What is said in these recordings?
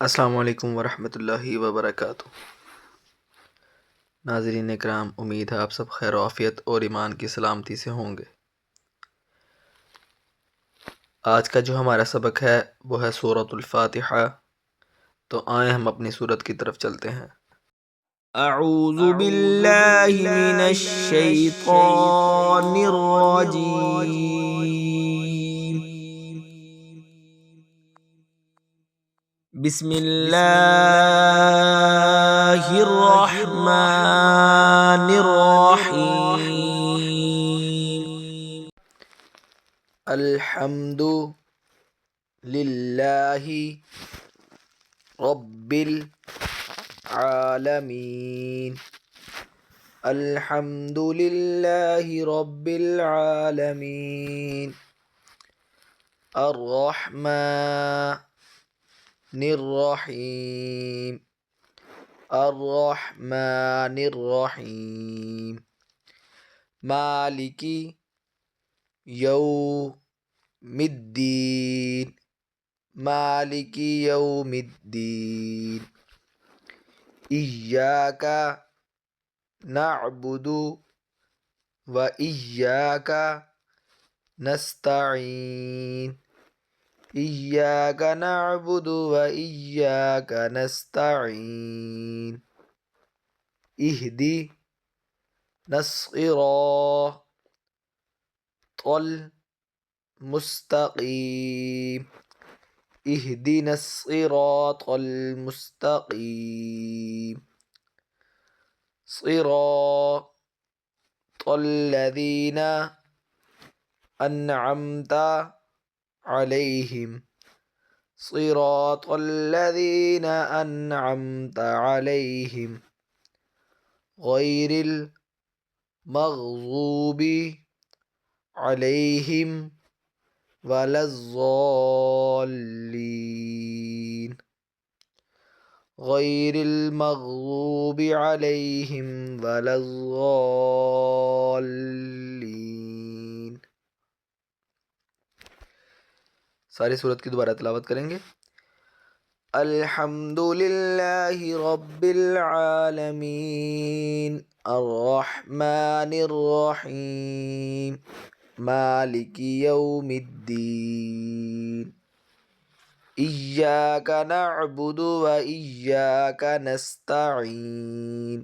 السلام علیکم ورحمۃ اللہ وبرکاتہ۔ ناظرین اکرام، امید ہے آپ سب خیر و عافیت اور ایمان کی سلامتی سے ہوں گے۔ آج کا جو ہمارا سبق ہے وہ ہے سورۃ الفاتحہ، تو آئیں ہم اپنی سورت کی طرف چلتے ہیں۔ اعوذ باللہ من الشیطان الرجیم، بسم اللہ الرحمن الرحیم۔ الحمد للہ رب العالمین، الحمد للہ رب العالمین، الرحمن الرحیم، الرحمن الرحیم، مالک یوم الدین، مالک یوم الدین، ایاک نعبد و ایاک نستعین، ایاک نعبد و ایاک نستعین، اہدنا الصراط المستقیم، اہدنا الصراط المستقیم، صراط الذین انعمت علیہم، صراط الذین انعمت علیہم، غیر المغضوب علیہم ولا الضالین، غیر المغضوب علیہم ولا الضالین۔ ساری صورت کی دوبارہ تلاوت کریں گے۔ الحمد للہ رب العالمین، الرحمن الرحیم، مالک یوم الدین، ایاک نعبد و ایاک نستعین،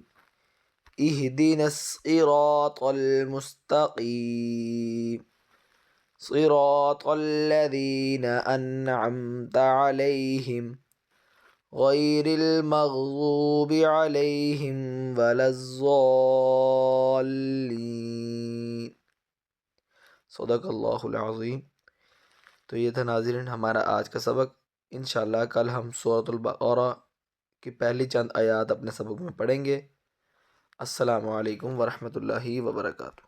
اہدنا الصراط المستقیم، صراط الذین انعمت علیہم، غیر المغضوب علیہم ولا الضالین۔ صدق اللہ العظیم۔ تو یہ تھا ناظرین ہمارا آج کا سبق۔ انشاءاللہ کل ہم سورۃ البقرہ کی پہلی چند آیات اپنے سبق میں پڑھیں گے۔ السلام علیکم ورحمۃ اللہ وبرکاتہ۔